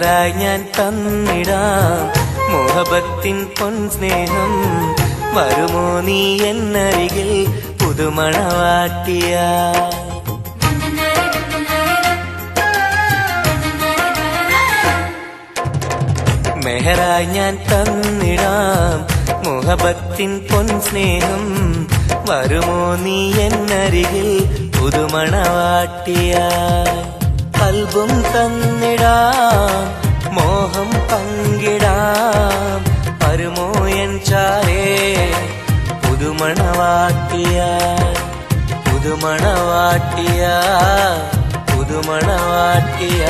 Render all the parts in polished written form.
മെഹറായി ഞാൻ തന്നിടാം മുഹബത്തിൻ പൊൻസ്നേഹം. വരുമോ നീ എന്നരികിൽ പുതുമണവാട്ടിയ? മെഹറായി ഞാൻ തന്നിടാം മുഹബത്തിൻ പൊൻസ്നേഹം. വരുമോ നീ എന്നരികിൽ പുതുമണവാട്ടിയ? കൽബും തന്നിടാം മോഹം പങ്കിടാം. വരുമോ എൻ ചാരേ പുതുമണവാട്ടിയ? പുതുമണവാട്ടിയ പുതുമണവാട്ടിയ.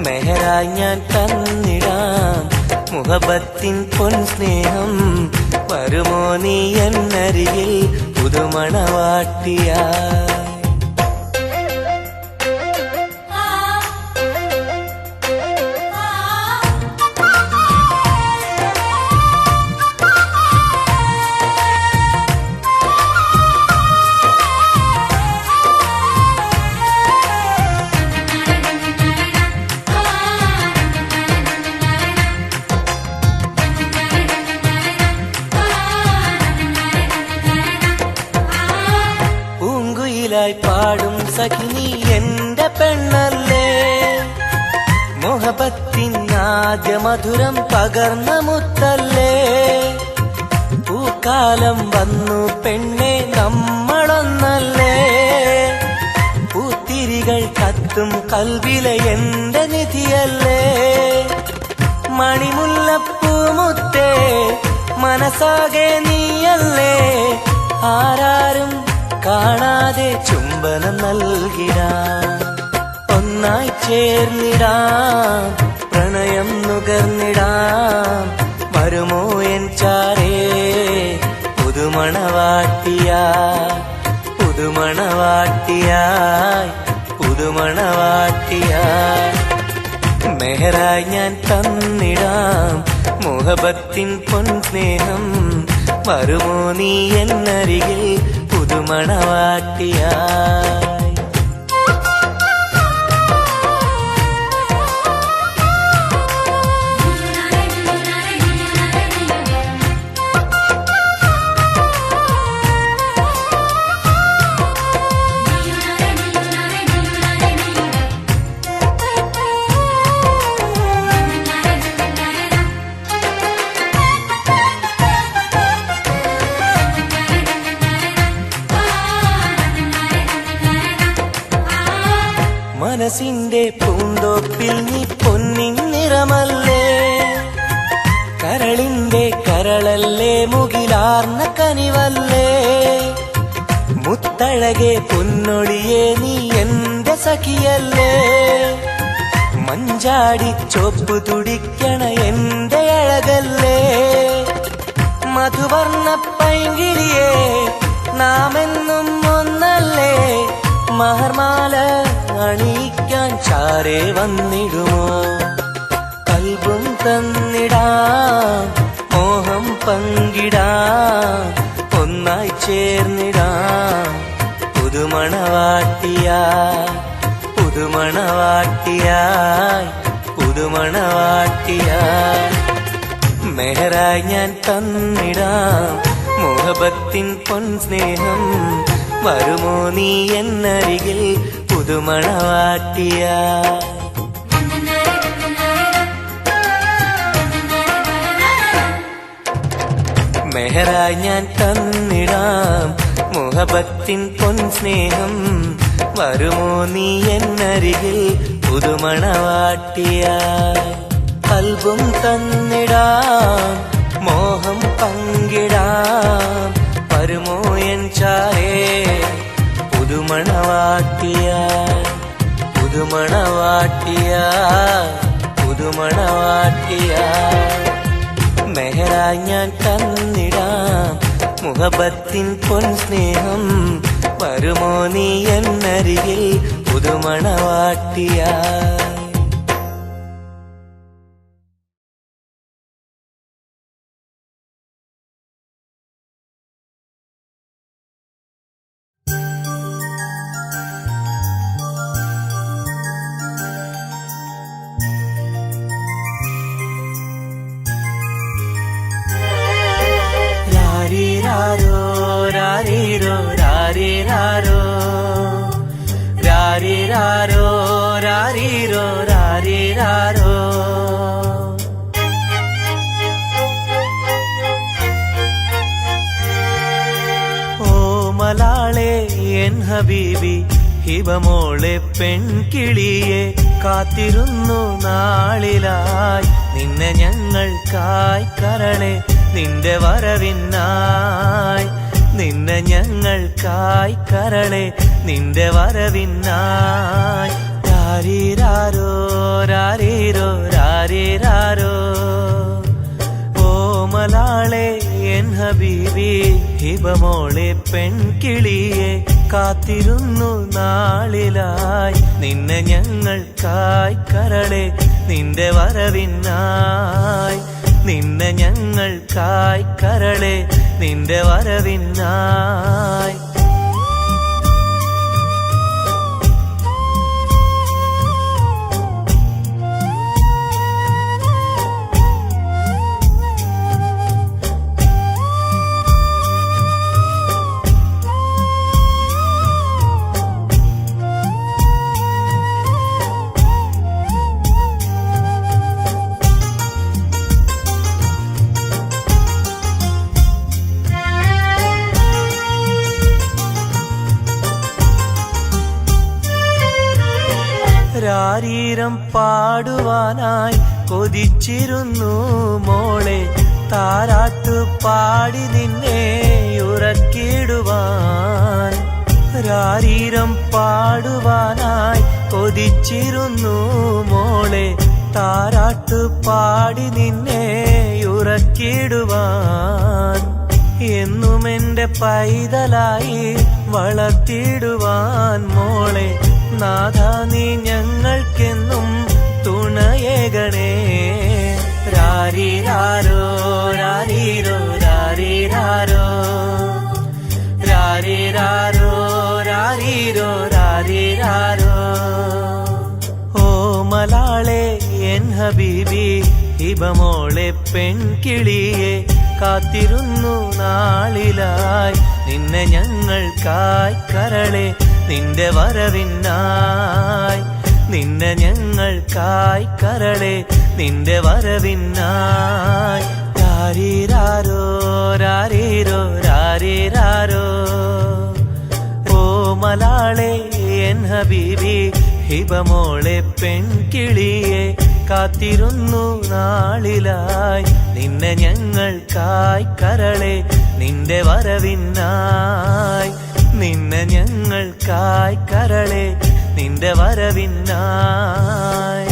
മെഹറായി ഞാൻ തന്നിടാം മുഹബത്തിൻ പൊൻസ്നേഹം. വരുമോ നീ എന്നരികിൽ പുതുമണവാട്ടിയ? പാടും സഖിനി എന്റെ പെണ്ണല്ലേ, മുഹബത്തിൻ ആദ്യ മധുരം പകർന്ന മുത്തല്ലേ. പൂക്കാലം വന്നു പെണ്ണെ നമ്മളൊന്നല്ലേ, പൂത്തിരികൾ കത്തും കൽവിലെ എന്റെ നിധിയല്ലേ. മണിമുല്ലപ്പൂമുത്തേ മനസ്സാകെ നീയല്ലേ, ആരാരും കാണാതെ ചുംബനം നൽകിടാം. ഒന്നായി ചേർന്നിടാം പ്രണയം നുകർന്നിടാം. വരുമോ എൻ ചാരേ പുതുമണവാട്ടിയായി? പുതുമണവാട്ടിയായി പുതുമണവാട്ടിയായി. മെഹറായി ഞാൻ തന്നിടാം മുഹബത്തിൻ പൊൻസ്നേഹം. വരുമോ നീ എന്നരികിൽ പുതുമണവാട്ടിയായി? മനസ്സിന്റെ പൂന്തോപ്പിൽ നീ പൊന്നിൻ നിറമല്ലേ, കരളിന്റെ കരളല്ലേ, മുകിലാർന്ന കനിവല്ലേ. മുത്തഴകെ പൊന്നൊളിയെ നീ എന്റെ സഖിയല്ലേ, മഞ്ചാടി ചോപ്പ് തുടിക്കണ എന്റെ അഴകല്ലേ. മധുവർണ്ണ പൈങ്കിളിയെ നാമെന്നും ഒന്നല്ലേ, മഹർമാല അണിയിക്കാൻ ചാരേ വന്നിടുമോ. കൽബും തന്നിടാം മോഹം പങ്കിടാം. ഒന്നായി ചേർന്നിടാം പുതുമണവാട്ടിയായി. പുതുമണവാട്ടിയായി പുതുമണവാട്ടിയായി. മെഹറായി ഞാൻ തന്നിടാം മുഹബത്തിൻ പൊൻസ്നേഹം. വരുമോ നീ എന്നരികിൽ പുതുമണവാട്ടിയായി? മെഹറായി ഞാൻ തന്നിടാം മുഹബത്തിൻ പൊൻസ്നേഹം. വരുമോ നീ എന്നരികിൽ പുതുമണവാട്ടിയായി? കൽബും തന്നിടാം മോഹം പങ്കിടാം. വരുമോ എൻ ചാരേ പുതുമണവാട്ടിയായി? പുതുമണവാട്ടിയായി പുതുമണവാട്ടിയായി. മെഹറായി ഞാൻ തന്നിടാം മുഹബത്തിൻ പൊൻസ്നേഹം. വരുമോ നീ എന്നരികിൽ പുതുമണവാട്ടിയായി? രാരിരാരോ രാരിരോ രാരിരാരോ രാരിരാരോ രാരിരോ രാരിരാരോ. ഓമലാളെ എൻ ഹബീബി ഹിബമോളെ പെൺകിളിയെ കാത്തിരുന്നു നാളിലായി നിന്നെ ഞങ്ങൾക്കായി കരളെ നിന്റെ വരവിനായി നിന്നെ ഞങ്ങൾക്കായി കരളെ നിന്റെ വരവിനായി. രാരിരാരോ രാരിരോ രാരിരാരോ. ഓമലാളെ എൻ ഹബീബി ഹിബമോളെ പെൺകിളിയെ കാത്തിരുന്നു നാളിലായി നിന്നെ ഞങ്ങൾക്കായി കരളെ നിന്റെ വരവിനായി നിന്നെ ഞങ്ങൾക്കായി കരളെ നിന്റെ വരവിനായി. രാരീരം പാടുവാനായി കൊതിച്ചിരുന്നു മോളെ താരാട്ടു പാടി നിന്നെ ഉറക്കിടുവാൻ. രാരീരം പാടുവാനായി കൊതിച്ചിരുന്നു മോളെ താരാട്ടു പാടി നിന്നെ ഉറക്കിടുവാൻ. എന്നും എന്റെ പൈതലായി വളർത്തിടുവാൻ മോളെ നാഥ നീ ഞങ്ങൾക്കെന്നും തുണയേകണേ. രാരിരാരോ രാരിരോ രാരിരാരോ രാരിരാരോ രാരിരോ രാരിരാരോ. ഓമലാളെ എൻ ഹബീബി ഹിബമോളെ പെൺകിളിയെ കാത്തിരുന്നു നാളിലായി നിന്നെ ഞങ്ങൾക്കായി കരളെ നിന്റെ വരവിനായി നിന്നെ ഞങ്ങൾക്കായി കരളെ നിന്റെ വരവിനായി. രാരിരാരോ രാരിരോ രാരിരാരോ. ഓമലാളെ എൻ ഹബീബി ഹിബമോളെ പെൺകിളിയെ കാത്തിരുന്നു നാളിലായി നിന്നെ ഞങ്ങൾക്കായി കരളെ നിന്റെ വരവിനായി നിന്നെ ഞങ്ങൾക്കായി കരളെ നിന്റെ വരവിനായി.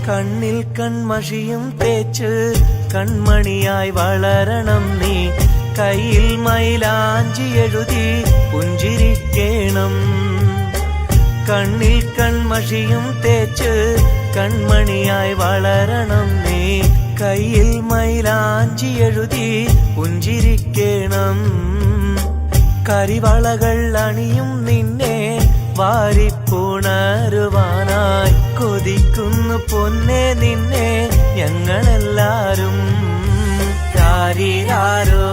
കണ്ണിൽ കൺമഷിയും തേച്ച് കൺമണിയായി വളരണം നീ കയ്യിൽ മൈലാഞ്ചി എഴുതി പുഞ്ചിരിക്കേണം. കണ്ണിൽ കൺമഷിയും തേച്ച് കൺമണിയായി വളരണം നീ കയ്യിൽ മൈലാഞ്ചി എഴുതി പുഞ്ചിരിക്കേണം. കരിവളകൾ അണിയും നിന്നെ വാരിപ്പുണരുവാനായി കൊതിക്കുന്നു പൊന്നെ നിന്നെ ഞങ്ങളെല്ലാരും. രാരിരാരോ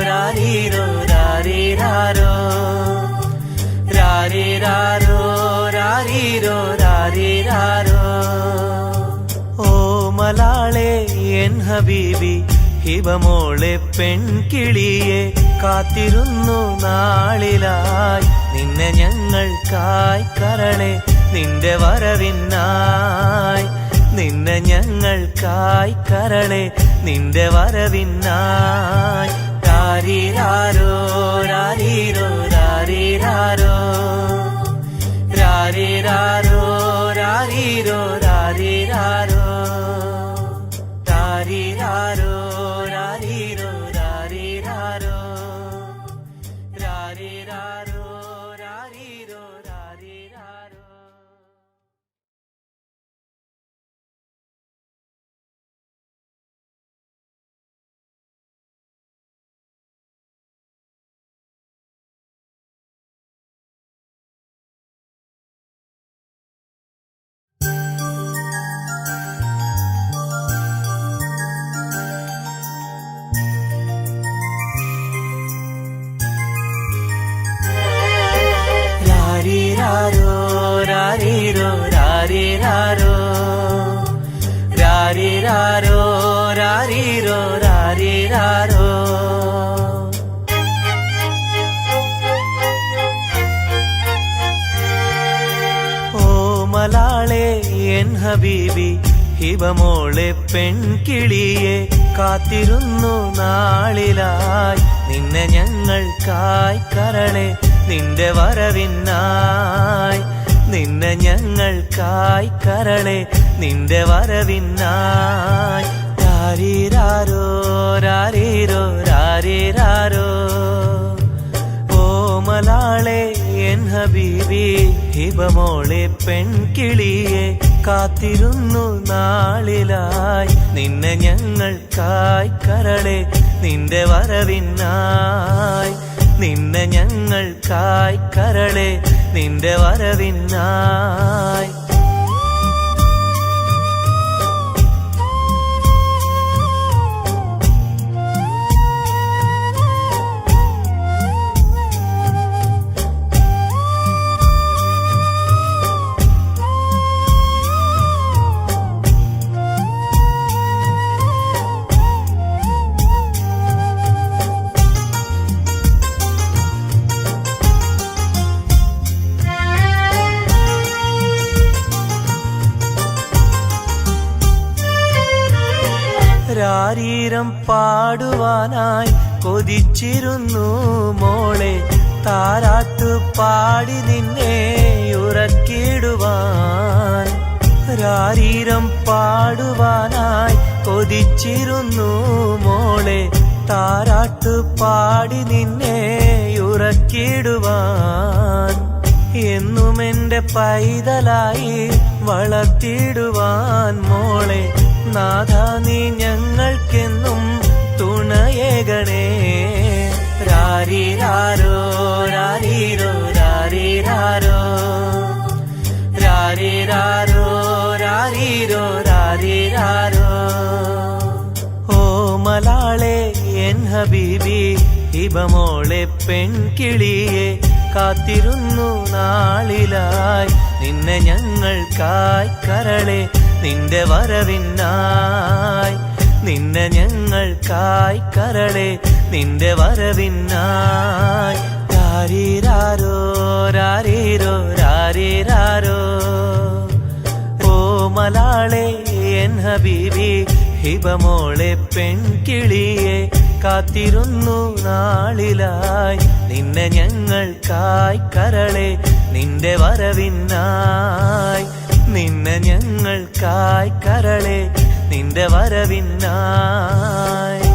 രാരിരോ രാരിരാരോ രാരിരാരോ രാരിരോ രാരിരാരോ. ഓമലാളെ എൻ ഹബീബി ഹിബമോളെ പെൺകിളിയെ കാത്തിരുന്നു നാളിലായി നിന്നെ ഞങ്ങൾക്കായി കരളെ നിന്റെ വരവിനായി നിന്നെ ഞങ്ങൾക്കായി കരളെ നിന്റെ വരവിനായി. രാരിരാരോ രാരിരോ രാരിരാരോ രാരിരാരോ രാരിരോ രാരിരാരോ രാരിരാരോ. രാരീരാരോ രാരീരോ രാരീരാരോ രാരീരാരോ രാരീരോ രാരീരാരോ. രാരീരാരോ രാരീരോ രാരീരാരോ രാരീരാരോ രാരീരോ രാരീരാരോ. ഓമലാളെ എൻ ഹബീബി ഹിബമോളെ പെൺകിളിയെ കാത്തിരുന്നു നാളിലായി നിന്നെ ഞങ്ങൾക്കായി കരളെ നിന്റെ വരവിനായി നിന്നെ ഞങ്ങൾക്കായി കരളെ നിന്റെ വരവിനായി. രാരീരാരോ രാരീരോ രാരീരാരോ. ഓമലാളെ എൻ ഹബീബി ഹിബമോളെ പെൺകിളിയെ കാത്തിരുന്നു നാളിലായി നിന്നെ ഞങ്ങൾക്കായി കരളെ നിന്റെ വരവിനായി നിന്നെ ഞങ്ങൾക്കായി കരളെ നിന്റെ വരവിനായി. രാരീരം പാടുവാനായി കൊതിച്ചിരുന്നു മോളെ താരാട്ടു പാടി നിന്നെ ഉറക്കിടുവാൻ. രാരീരം പാടുവാനായി കൊതിച്ചിരുന്നു മോളെ താരാട്ടു പാടി നിന്നെ ഉറക്കിടുവാൻ. എന്നും എന്റെ പൈതലായി വളർത്തിടുവാൻ മോളെ നാഥ നീ ഞങ്ങൾക്കെന്നും തുണയേകണേ. രാരീരാരോ രാരീരോ രാരീരാരോ രാരീരാരോ രാരീരോ രാരീരാരോ. ഓമലാളെ എൻ ഹബീബി ഹിബമോളെ പെൺകിളിയെ കാത്തിരുന്നു നാളിലായി നിന്നെ ഞങ്ങൾക്കായി കരളെ നിന്റെ വരവിനായി നിന്നെ ഞങ്ങൾക്കായി കരളെ നിന്റെ വരവിനായി. രാരീരാരോ രാരീരോ രാരീരാരോ. ഓമലാളെ എൻ ഹബീബി ഹിബമോളെ പെൺകിളിയെ കാത്തിരുന്നു നാളിലായി നിന്നെ ഞങ്ങൾക്കായി കരളെ നിന്റെ വരവിനായി നിന്നെ ഞങ്ങൾക്കായി കരളെ നിന്റെ വരവിനായി.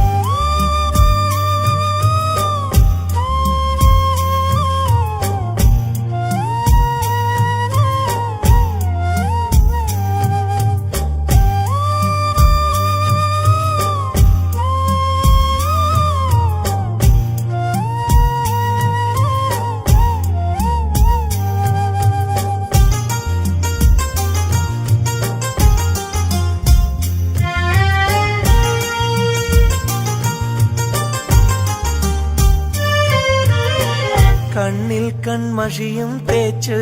കണ്ണിൽ കൺമഷിയും തേച്ച്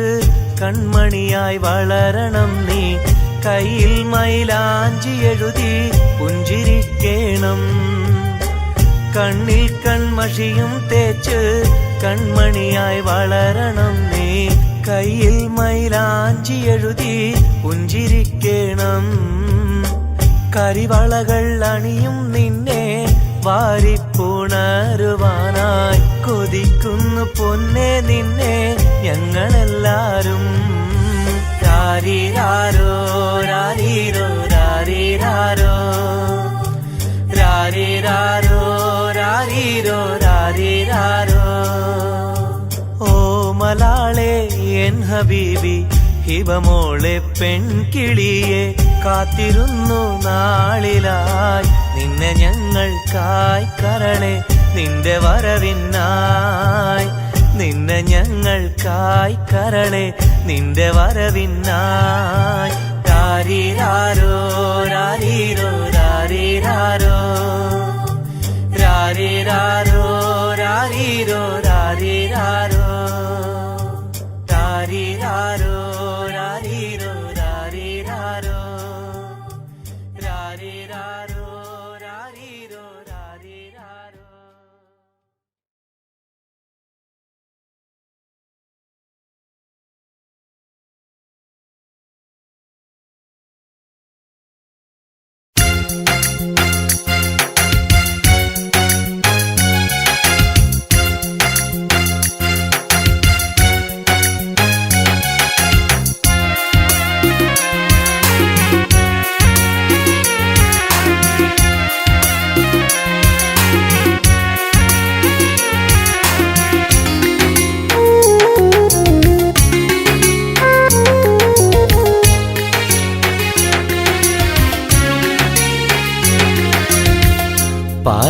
കൺമണിയായി വളരണം നീ കയ്യിൽ മൈലാഞ്ചി എഴുതി പുഞ്ചിരിക്കേണം. കണ്ണിൽ കൺമഷിയും തേച്ച് കൺമണിയായി വളരണം നീ കയ്യിൽ മൈലാഞ്ചി എഴുതി പുഞ്ചിരിക്കേണം. കരിവളകൾ അണിയും നിന്നെ വാരിപ്പുണരുവാനായി കൊതിക്കുന്നു പൊന്നെ നിന്നെ ഞങ്ങളെല്ലാരും. രാരീരാരോ രാരീരോ രാരീരാരോ രാരിരാരോ രാരീരോ രാരിരാരോ. ഓ മലാളെ എൻ ഹബീബി ഹിബമോളെ പെൺകിളിയെ കാത്തിരുന്നു നാളിലായി നിന്നെ ഞങ്ങൾക്കായി കരളെ നിന്റെ വരവിനായി. നിന്നെ ഞങ്ങൾക്കായി കരളെ നിന്റെ വരവിനായി. രാരിരാരോ രാരീരോ രാരിരാരോ രാരിരാരോ രാരീരോ രാരിരാരോ രാരിരാരോ രാരീരോ രാരിരാരോ രാരിരാരോ രാരീരോ രാരിരാരോ.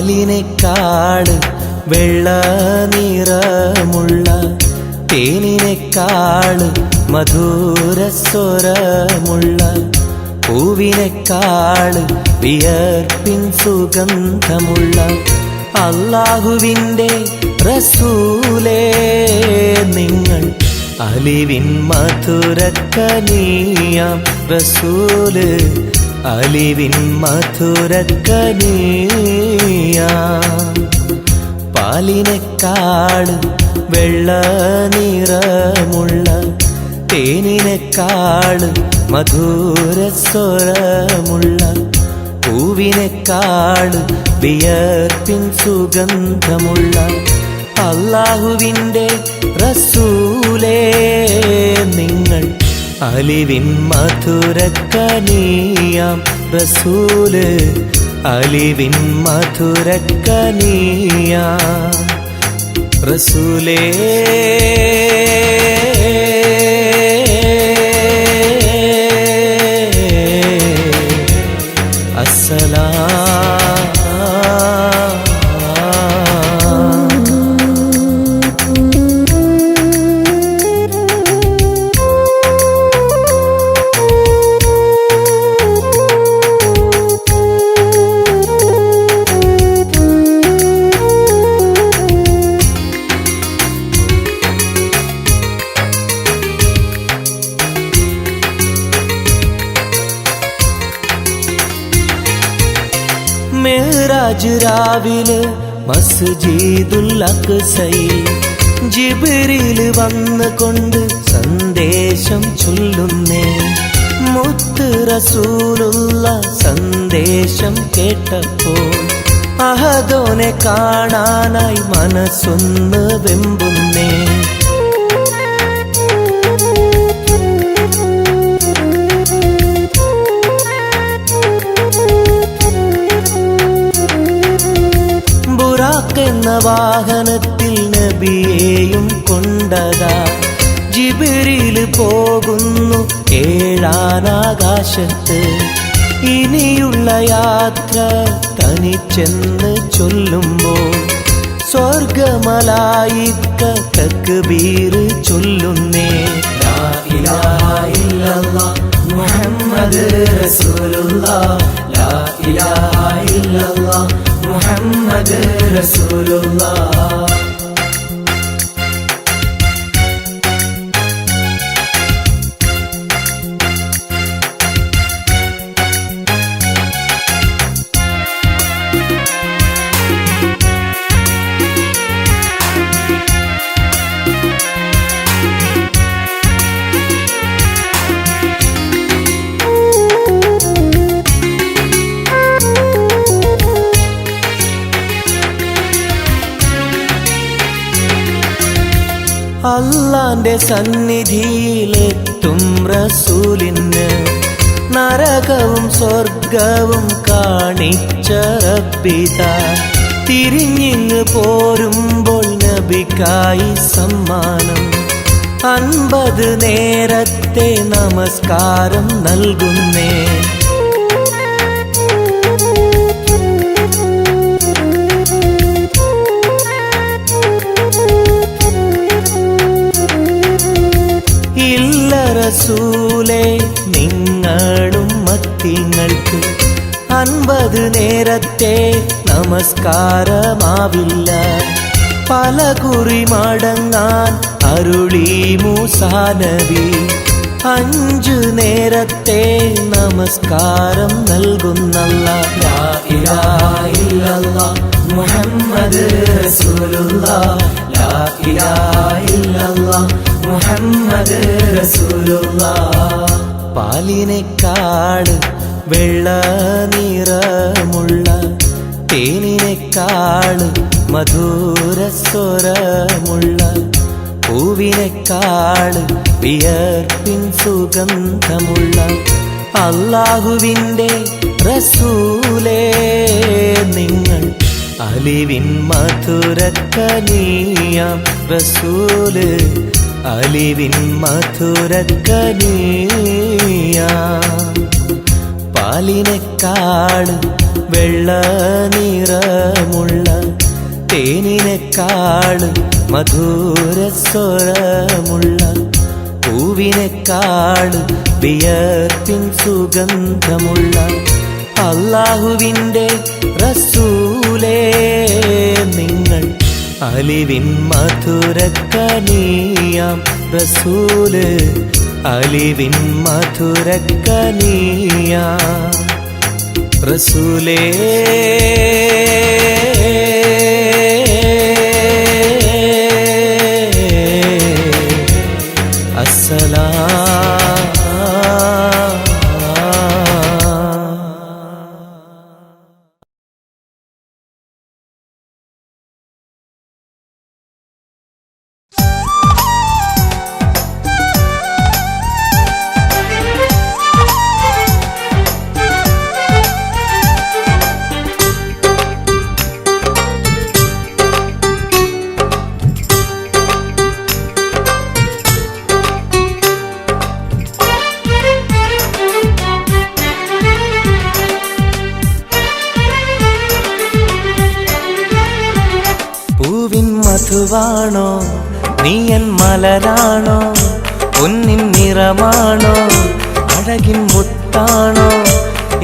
പാലിനേക്കാള് വെള്ള നിറമുള്ള തേനിനേക്കാള് മധുരസ്വരമുള്ള പൂവിനേക്കാള് വിയർപ്പിൻ സുഗന്ധമുള്ള അല്ലാഹുവിൻ്റെ റസൂലേ നിങ്ങൾ അലിവിൻ മധുരക്കനിയാം റസൂല് അലിവിൻ മധുരക്കനിയാം. പാലിനേക്കാള് വെള്ള നിറമുള്ള തേനിനേക്കാള് മധുരസ്വരമുള്ള പൂവിനേക്കാള് വിയർപ്പിൻ സുഗന്ധമുള്ള അല്ലാഹുവിൻ്റെ റസൂലേ നിങ്ങൾ അലിവിൻ മധുരക്കനിയാം റസൂല് അലിവിൻ മധുരക്കനിയാം റസൂലേ. മെഹ്റാജ് രാവിലെ മസ്ജിദുൽ അഖ്സയിൽ ജിബ്രീൽ വന്നുകൊണ്ട് സന്ദേശം ചൊല്ലുന്നേ. മുത്ത് റസൂലുള്ള സന്ദേശം കേട്ടപ്പോൾ അഹദോനെ കാണാനായി മനസ്സൊന്ന് വെമ്പുന്നേ. എന്ന വാഹനത്തിൽ നബിയെയും കൊണ്ടതാ ജിബ്രീൽ പോകുന്നു ഏഴാനാകാശത്ത്. ഇനിയുള്ള യാത്ര തനിച്ചെന്ന് ചൊല്ലുമ്പോൾ സ്വർഗമലായിക്ക തക്ബീർ ചൊല്ലുന്നേ. ലാ ഇലാഹ ഇല്ലല്ലാഹ് മുഹമ്മദ് റസൂലുള്ളാഹ് ലാ ഇലാഹ ഇല്ലല്ലാഹ് മുഹമ്മദ് റസൂലുള്ളാഹ്. അല്ലാന്റെ സന്നിധിയിലെത്തും റസൂലിന് നരകവും സ്വർഗവും കാണിച്ച റബ്ബിതാ തിരിഞ്ഞിങ്ങ് പോരുമ്പോൾ നബിക്കായി സമ്മാനം 50 നേരത്തെ നമസ്കാരം നൽകുന്നേ. ഇല്ല റസൂലേ നിങ്ങളും മത്തിങ്ങൾക്ക് 50 നേരത്തെ നമസ്കാരമാവില്ല. പല കുറി മടങ്ങാൻ അരുളി മൂസാ നബി 5 നേരത്തെ നമസ്കാരം നൽകുന്നല്ലാഹ്. ലാ ഇലാഹ ഇല്ലല്ലാഹ് മുഹമ്മദ് റസൂലുള്ളാഹ്. ലാ ഇലാഹ ഇല്ലല്ലാഹ് മുഹമ്മദ് റസൂലുള്ളാഹ്. പാലിനെക്കാട് വെള്ള നിറമുള്ള തേനിനെക്കാട് മധുരസ്വരമുള്ള പൂവിനെക്കാട് വിയർപ്പിൻ സുഗന്ധമുള്ള അല്ലാഹുവിൻ്റെ റസൂലേ നിങ്ങൾ അലിവിൻ മധുരക്കനിയാം റസൂല് അലിവിൻ മധുരക്കനിയാം. പാലിനെക്കാട് വെള്ള നിറമുള്ള തേനിനെക്കാട് മധുരസ്വരമുള്ള പൂവിനെക്കാട് വിയർപ്പിൻ സുഗന്ധമുള്ള അല്ലാഹുവിൻ്റെ റസൂലേ നിങ്ങൾ അലിവിൻ മധുരക്കനിയാം റസൂല് അലിവിൻ മധുരക്കനിയാം റസൂലേ. മധുവാണോ നീയൻ മലരാണോ പൊന്നിൻ നിറമാണോ അഴകിൻ മുത്താണോ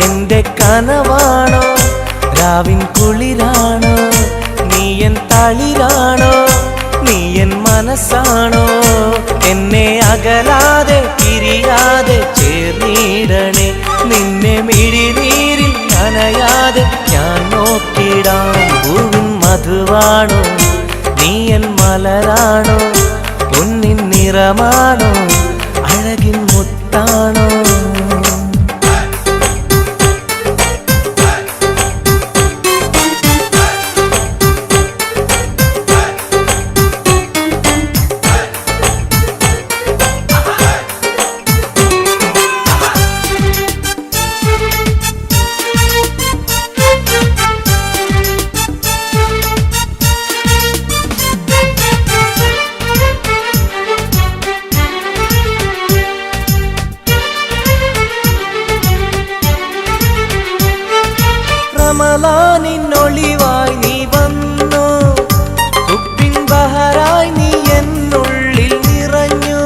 എൻ്റെ കനവാണോ രാവിൻ കുളിരാണോ നീയൻ തളിരാണോ നീയൻ മനസ്സാണോ എന്നെ അകലാതെ പിരിയാതെ ചേർന്നിടണേ നിന്നെ മിഴിനീരിൽ നനയാതെ ഞാൻ നോക്കിടാം. പൂവിൻ മധുവാണോ നീയൻ മലരാണോ പൊന്നിൻ നിറമാണോ അഴകിൻ മുത്താണോ. റമളാനിന്നൊളിവായി നീ വന്നു ഉപ്പിൻ ബഹറായി നീ എന്നുള്ളിൽ നിറഞ്ഞു.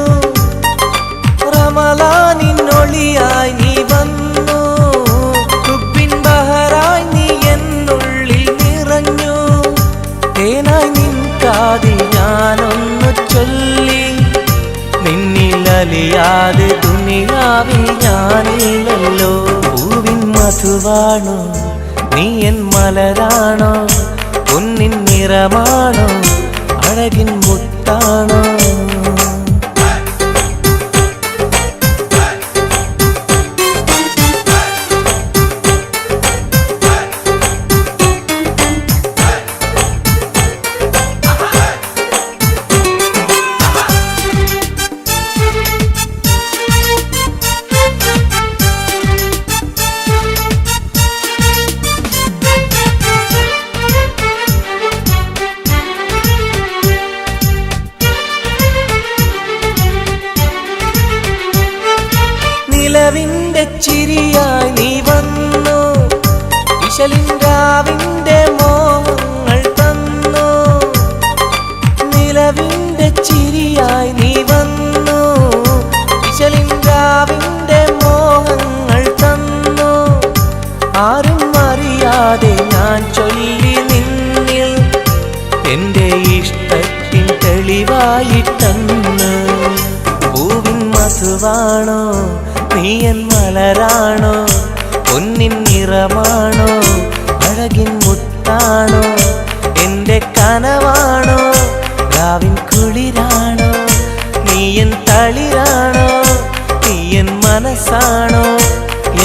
റമളാനിന്നൊളിയായി നീ വന്നു ഉപ്പിൻ ബഹറായി നീ എന്നുള്ളിൽ നിറഞ്ഞു. തേനായി നിൻ കാതിൽ ഞാനൊന്നു ചൊല്ലി നിന്നിലലിയാതെ ദുനിയാവിൽ ഞാനില്ലല്ലോ. പൂവിൻ മധുവാണോ നീയൻ മലരാണോ പൊന്നിൻ നിറമാണോ അഴകിൻ മുത്താണോ. ഇശലിൻരാവിന്റെ മോഹങ്ങൾ തന്നു, നിലവിന്റെ ചിരിയായി നീ വന്നു. ഇശലിൻരാവിന്റെ മോഹങ്ങൾ തന്നു, ആരും അറിയാതെ ഞാൻ ചൊല്ലി നിന്നിൽ എന്റെ ഇഷ്ടത്തിൻ തെളിവായിട്ടന്ന്. പൂവിൻ മധുവാണോ നീ എൻ മലരാണോ, പൊന്നിൻ നിറമാണോ അഴകിൻ മുത്താണോ, എന്റെ കനവാണോ രാവിൻ കുളിരാണോ, നീ എൻ തളിരാണോ, നീ എൻ മനസ്സാണോ,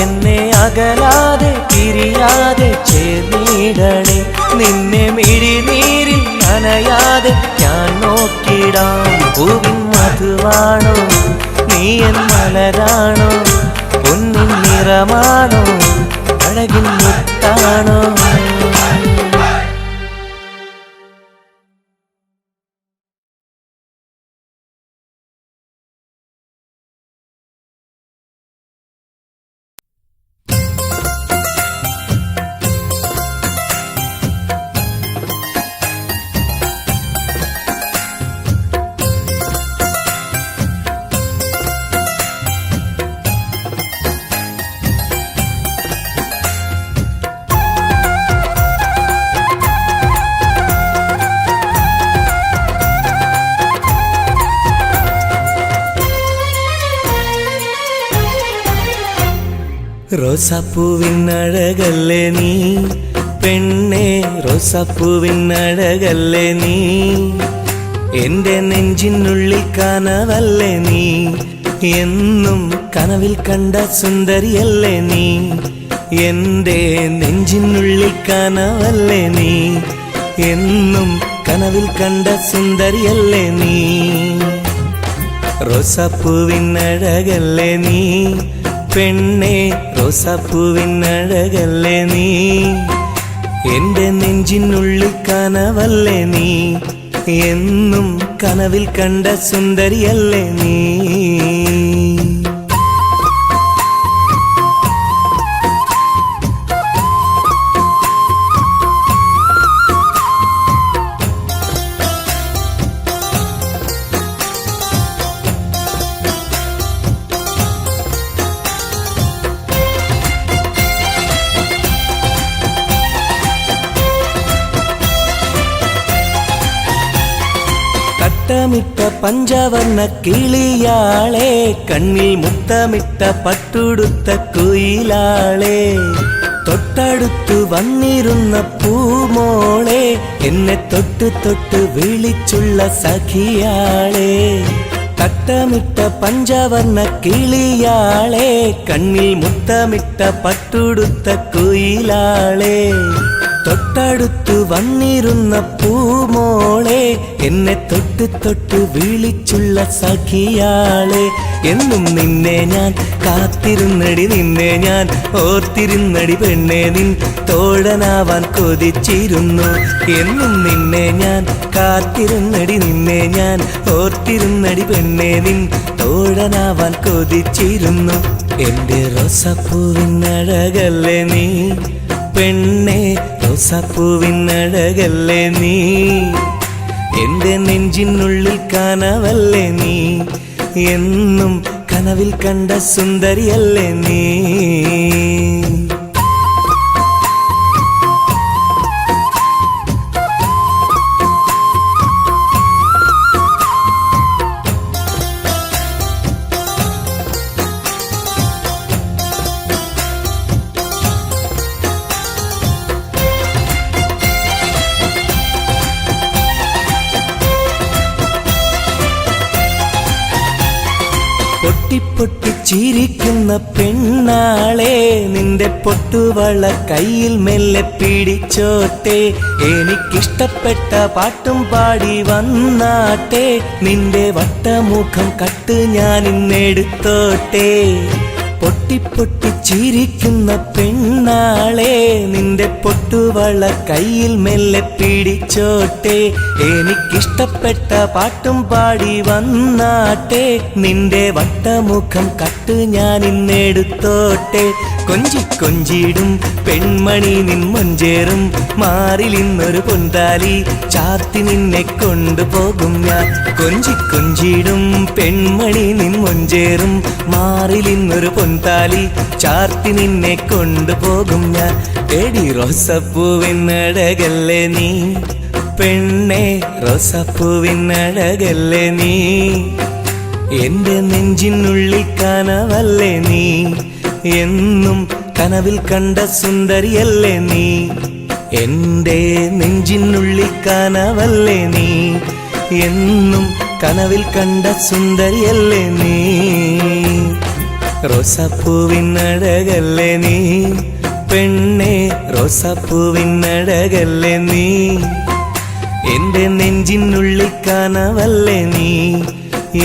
എന്നെ അകലാതെ പിരിയാതെ ചേർന്നിടണേ. നിന്നെ മിഴിനീരിൽ നനയാതെ ഞാൻ നോക്കിടാം. പൂവിൻ മധുവാണോ നീ എൻ മലരാണോ, പൊന്നിൻ നിറമാണോ അഴകിൻ മുത്താണോ. റോസാപ്പൂവിനഴകല്ലേ നീ പെണ്ണേ, റോസാപ്പൂവിനഴകല്ലേ നീ, എന്റെ നെഞ്ചിനുള്ളിൽ കനവല്ലേ നീ, എന്നും കനവിൽ കണ്ട സുന്ദരിയല്ലേ നീ, എന്റെ നെഞ്ചിനുള്ളിൽ കനവല്ലേ നീ, എന്നും കനവിൽ കണ്ട സുന്ദരിയല്ലേ നീ. റോസാപ്പൂവിനഴകല്ലേ നീ പെണ്ണേ, റോസാപ്പൂവിനഴകല്ലേ നീ, എന്റെ നെഞ്ചിനുള്ളിൽ കനവല്ലേ നീ, എന്നും കനവിൽ കണ്ട സുന്ദരിയല്ലേ നീ. മുത്തമിട്ട പഞ്ചവർണ്ണ കിളിയാളെ, കണ്ണിൽ മുത്തമിട്ട പട്ടുടുത്ത കുയിലാളെ, തൊട്ടടുത്തു വന്നിരുന്ന പൂമോളെ, എന്നെ തൊട്ട് തൊട്ട് വിളിച്ചുള്ള സഖിയാളെ. തട്ടമിട്ട പഞ്ചവർണ്ണ കിളിയാളെ, കണ്ണിൽ മുത്തമിട്ട പട്ടുടുത്ത കുയിലാളെ, തൊട്ടടുത്തു വന്നിരുന്ന പൂമോളെ, എന്നെ തൊട്ട് തൊട്ട് വിളിച്ചുള്ള സഖിയാളെ. എന്നും നിന്നെ ഞാൻ കാത്തിരുന്നടി, നിന്നെ ഞാൻ ഓർത്തിരുന്നടി പെണ്ണെ, നിൻ തോഴനാവാൻ കൊതിച്ചിരുന്നു. എന്നും നിന്നെ ഞാൻ കാത്തിരുന്നടി, നിന്നെ ഞാൻ ഓർത്തിരുന്നടി പെണ്ണെ, നിൻ തോഴനാവാൻ കൊതിച്ചിരുന്നു. എന്റെ റോസാപ്പൂവിനഴകല്ലേ നീ പെണ്ണെ, റോസാപ്പൂവിനഴകല്ലേ നീ, എന്റെ നെഞ്ചിനുള്ളിൽ കനവല്ലേ നീ, എന്നും കനവിൽ കണ്ട സുന്ദരിയല്ലേ നീ. പൊട്ടിപ്പൊട്ടിച്ചിരിക്കുന്ന പെണ്ണാളെ, നിന്റെ പൊട്ടുവള കയ്യിൽ മെല്ലെ പിടിച്ചോട്ടെ, എനിക്കിഷ്ടപ്പെട്ട പാട്ടും പാടി വന്നാട്ടെ, നിന്റെ വട്ടമുഖം കട്ട് ഞാൻ ഇന്നെടുത്തോട്ടെ. പൊട്ടിപ്പൊട്ടിച്ചിരിക്കുന്ന പെണ്ണാളെ നിന്റെ പൊട്ടുവള കയ്യിൽ മെല്ലെ പിടിച്ചോട്ടെ എനിക്കിഷ്ടപ്പെട്ട പാട്ടും പാടി വന്നാട്ടെ നിന്റെ വട്ടമുഖം കട്ട് ഞാൻ ഇന്നെടുത്തോട്ടെ കൊഞ്ചി കൊഞ്ചിടും പെൺമണി നിൻ മൊഞ്ചേറും മാറിൽ ഇന്നൊരു പൊന്താലി ചാർത്തി നിന്നെ കൊണ്ടുപോകും ഞാൻ കൊഞ്ചി കൊഞ്ചിടും പെൺമണി നിൻ മൊഞ്ചേറും മാറിൽ ഇന്നൊരു പൊന്താലി ചാർത്തി നിന്നെ കൊണ്ടുപോകും ഞാൻ എടി റോസപ്പൂവിനഴകല്ലേ നീ പെണ്ണെ റോസപ്പൂവിനഴകല്ലേ നീ എന്റെ നെഞ്ചിനുള്ളിൽ കനവല്ലേ നീ എന്നും കനവിൽ കണ്ട സുന്ദരിയല്ലേ നീ എന്റെ നെഞ്ചിനുള്ളിൽ കനവല്ലേ നീ എന്നും കനവിൽ കണ്ട സുന്ദരിയല്ലേ നീ റോസാപ്പൂവിനഴകല്ലേ നീ പെണ്ണെ റോസാപ്പൂവിനഴകല്ലേ നീ എന്റെ നെഞ്ചിനുള്ളിൽ കനവല്ലേ നീ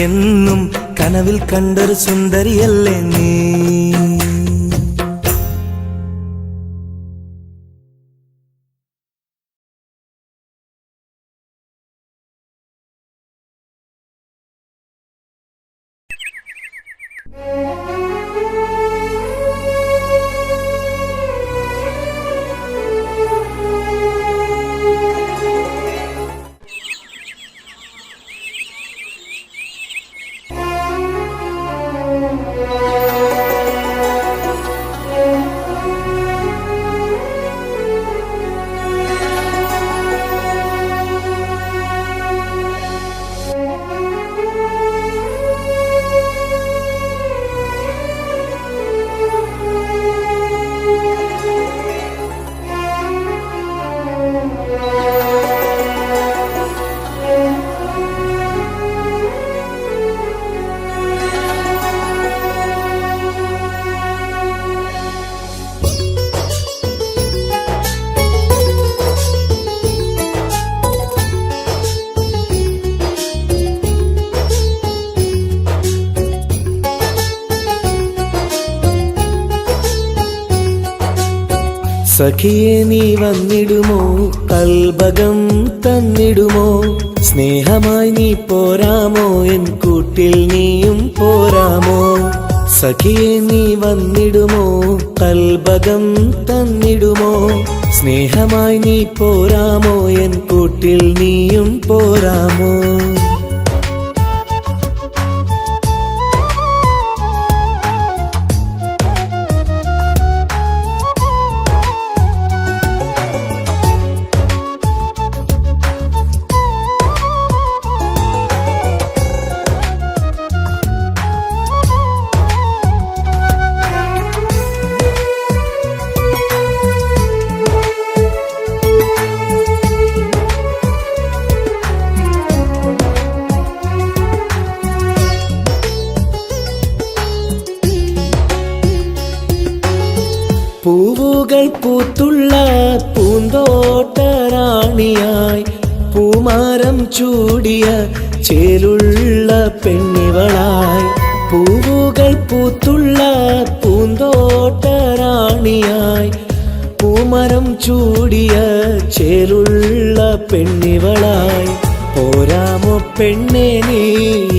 എന്നും കനവിൽ കണ്ടൊരു സുന്ദരിയല്ലേ നീ സഖിയെ നീ വന്നിടുമോ കൽബകം തന്നിടുമോ സ്നേഹമായി നീ പോരാമോ എൻ കൂട്ടിൽ നീയും പോരാമോ സഖിയെ നീ വന്നിടുമോ കൽബകം തന്നിടുമോ സ്നേഹമായി നീ പോരാമോ എൻ കൂട്ടിൽ നീയും പോരാമോ പൂവുകൾ പൂത്തുള്ള പൂന്തോട്ടറാണിയായി പൂമാരം ചൂടിയ ചേലുള്ള പെണ്ണിവളായി പൂവുകൾ പൂത്തുള്ള പൂന്തോട്ടറാണിയായി പൂമരം ചൂടിയ ചേലുള്ള പെണ്ണിവളായി പോരാമോ പെണ്ണെ നീ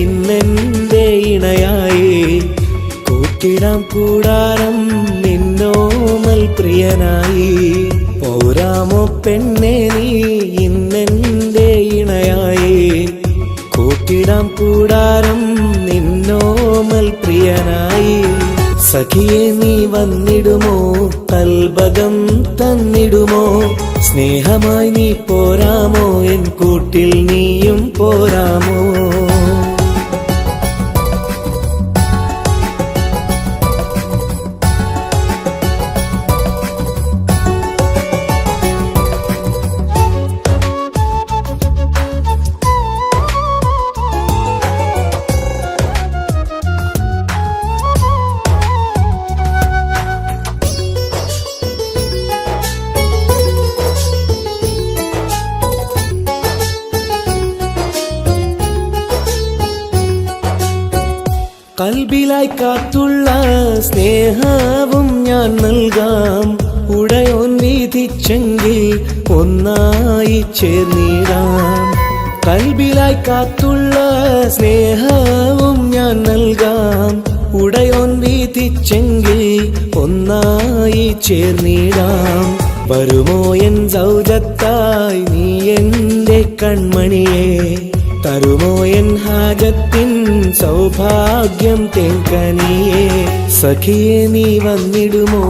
ഇന്നെന്റെ ഇണയായി കൂട്ടിടാം കൂടാരം നിന്നോമൽ പ്രിയനായി പോരാമോ പെണ്ണെ നീ ഇന്നെന്റെ ഇണയായി കൂട്ടിടാം കൂടാരം നിന്നോമൽ പ്രിയനായി സഖിയെ നീ വന്നിടുമോ കൽബകം തന്നിടുമോ സ്നേഹമായി നീ പോരാമോ എൻ കൂട്ടിൽ നീയും പോരാമോ കൽബിലായി കാത്തുള്ള സ്നേഹവും ഞാൻ നൽകാം. ഉടയോൻ വിധിച്ചെങ്കിൽ ഒന്നായി ചേർന്നിടാം. കൽബിലായി കാത്തുള്ള സ്നേഹവും ഞാൻ നൽകാം. ഉടയോൻ വിധിച്ചെങ്കിൽ ഒന്നായി ചേർന്നിടാം. വരുമോ എൻ സൗജത്തായി നീ എൻ്റെ കൺമണിയെ, തരുമോ എൻ ഹാജത്തിൻ സൗഭാഗ്യം തേങ്കനിയെ. സഖിയെ നീ വന്നിടുമോ,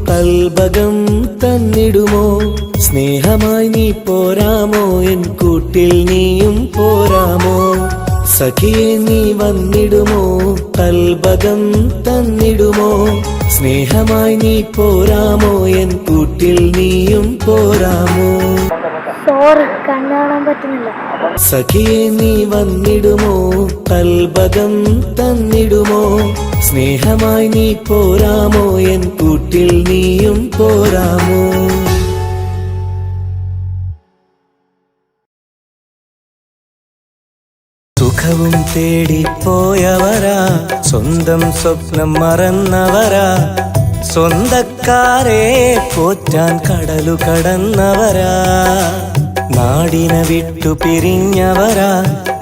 കൽബകം തന്നിടുമോ, സ്നേഹമായി നീ പോരാമോ, എൻ കൂട്ടിൽ നീയും പോരാമോ. സഖിയെ നീ വന്നിടുമോ, കൽബകം തന്നിടുമോ, സ്നേഹമായി നീ പോരാമോ, എൻ കൂട്ടിൽ നീയും പോരാമോ. കാണാൻ പറ്റുന്നില്ല. സഖിയെ നീ വന്നിടുമോ, കൽബകം തന്നിടുമോ, സ്നേഹമായി നീ പോരാമോ, എൻ കൂട്ടിൽ നീയും പോരാമോ. സുഖവും തേടിപ്പോയവരാ, സ്വന്തം സ്വപ്നം മറന്നവരാ, സ്വന്തക്കാരെ പോറ്റാൻ കടലു കടന്നവരാ. നാടിനെ വിട്ടു പിരിഞ്ഞവരാ,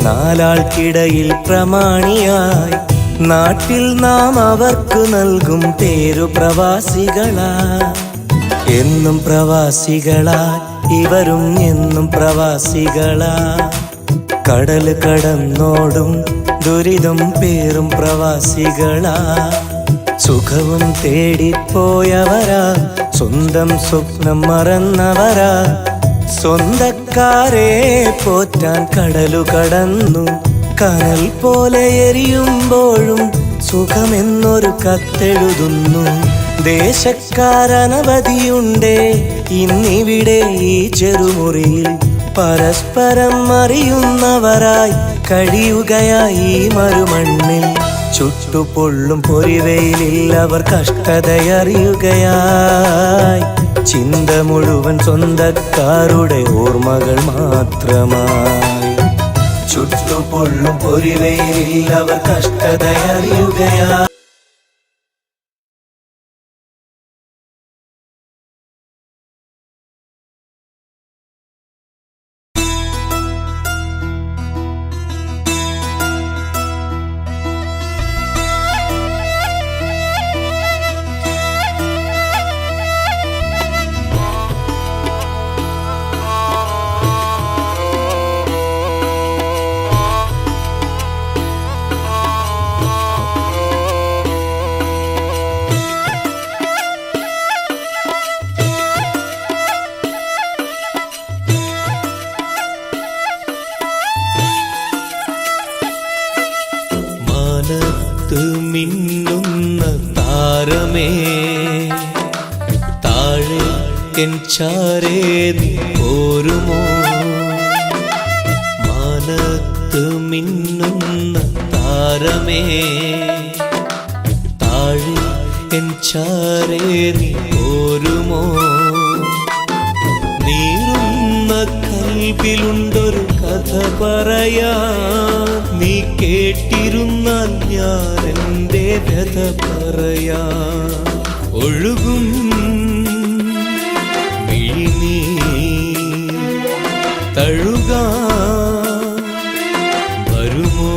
നാലാൾക്കിടയിൽ പ്രമാണിയായി, നാട്ടിൽ നാം അവർക്ക് നൽകും പേരു പ്രവാസികളാ. എന്നും പ്രവാസികളാ, ഇവരും എന്നും പ്രവാസികളാ. കടൽ കടന്നോടും ദുരിതം പേറും പ്രവാസികളാ. സുഖവും തേടിപ്പോയവരാ, സ്വന്തം സ്വപ്നം മറന്നവരാ, സ്വന്തക്കാരെ പോറ്റാൻ കടലു കടന്നു. കനൽ പോലെ എരിയുമ്പോഴും സുഖമെന്നൊരു കത്തെഴുതുന്നു. ദേശക്കാരനവധിയുണ്ടേ ഇന്നിവിടെ ഈ ചെറുമുറിയിൽ, പരസ്പരം അറിയുന്നവരായി കഴിയുകയായി മരുമണ്ണിൽ. ചുട്ടുപൊള്ളും പൊരിവെയിലിൽ അവർ കഷ്ടതയറിയുകയായി, ചിന്ത മുഴുവൻ സ്വന്തക്കാരുടെ ഓർമ്മകൾ മാത്രമായി. ചുട്ടുപൊള്ളും പൊരിവെയിലിൽ അവർ കഷ്ടതയറിയുകയായി. മിന്നുന്ന താരമേ, താഴെ എൻ ചാരേ നീ പോരുമോ. മാനത്ത് മിന്നുന്ന താരമേ, താഴെ എൻ ചാരേ നീ പോരുമോ. നീറുന്ന കൽബിലുണ്ടൊരു കഥ പറയാ, നീ കേട്ടിരുന്നാൽ ഞാൻ എൻ്റെ വ്യഥ പറയാ. ഒഴുകും മിഴിനീ തഴുകാ വരുമോ.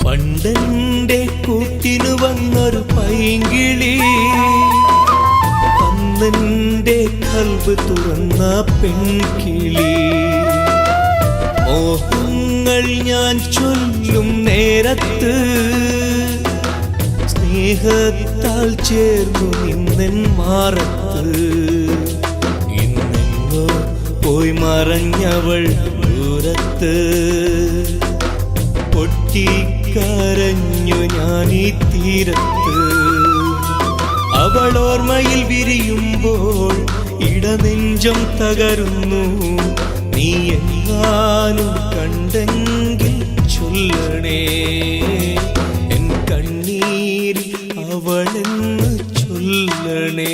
പണ്ടെന്റെ കൂട്ടിനു വന്നൊരു പൈങ്കിളി, അന്നെന്റെ കൽബ് തുറന്ന പെൺകിളി. മോഹങ്ങൾ ഞാൻ ചൊല്ലും നേരത്ത് സ്നേഹത്താൽ ചേർന്നു നിന്നെൻ മാറത്ത്. ഇന്നെങ്ങോ പോയി മറഞ്ഞവൾ ദൂരത്ത്. പൊട്ടിക്കരഞ്ഞു ഞാൻ ഈ തീരത്ത്. അവൾ ഓർമ്മയിൽ വിരിയുമ്പോൾ ഇടനെഞ്ചം തകരുന്നു. നീ എങ്ങാനും കണ്ടെങ്കിൽ ചൊല്ലണേ, എൻ കണ്ണീരിൽ അവളെന്ന് ചൊല്ലണേ.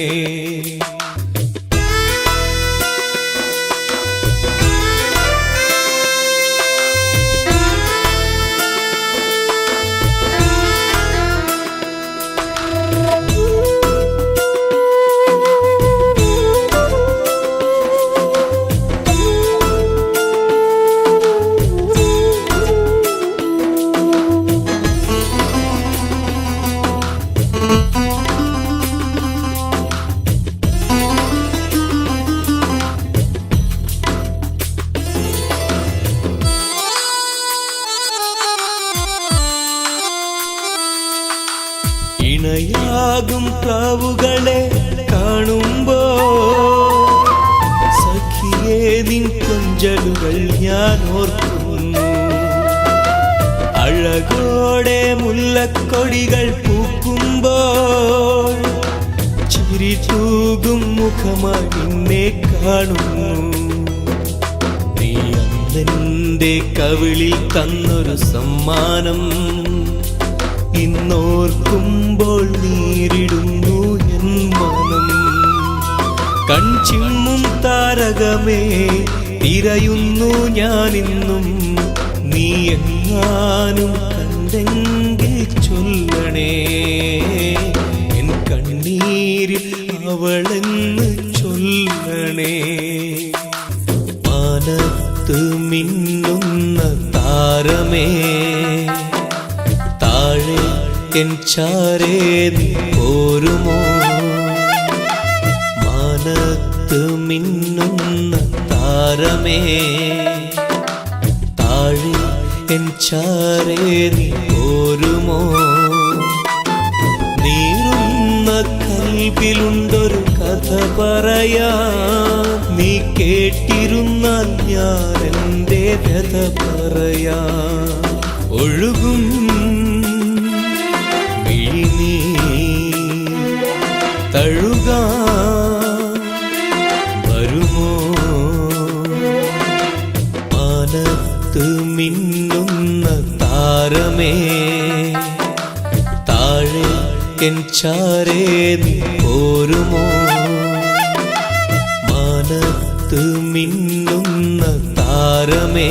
ഇണയാകും പ്രാവുകളെ കാണുമ്പോ സഖിയേ നിൻ കൊഞ്ചലുകൾ ഞാൻ ഓർക്കുന്നു. അഴകോടെ മുല്ലക്കൊടികൾ പൂക്കുമ്പോൾ ചിരി തൂകും മുഖമായി നിന്നെ കാണുന്നു. നീ അന്നെന്റെ കവിളിൽ തന്നൊരു സമ്മാനം ഇന്നോർക്കുമ്പോൾ നീരിടുന്നു എൻ മനം. കൺചിമ്മും താരകമേ തിരയുന്നു ഞാനിന്നും. നീ എങ്ങാനും കണ്ടെങ്കിൽ ചൊല്ലണേ, എൻ കണ്ണീരിൽ അവളെന്ന് ചൊല്ലണേ. മാനത്ത് മിന്നുന്ന താരമേ, താഴെ എൻ ചാരേ നീ പോരുമോ? മാനത്ത് മിന്നുന്ന താരമേ, താഴെ എൻ ചാരേ നീ പോരുമോ? നീറുന്ന കൽബിലുണ്ടൊരു കഥ പറയാ, നീ കേട്ടിരുന്നാൽ ഞാൻ എൻ്റെ വ്യഥ പറയാ. ഒഴുകും തഴുകാൻ വരുമോ? മാനത്ത് മിന്നുന്ന താരമേ, താഴെ എൻ ചാരേ നീ പോരുമോ? മാനത്ത് മിന്നുന്ന താരമേ,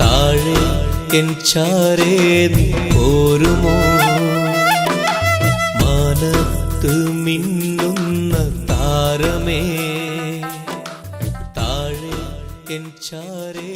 താഴെ എൻ ചാരേ നീ പോരുമോ? മാനത്ത് മിന്നുന്ന താരമേ, താഴെ എൻ ചാരേ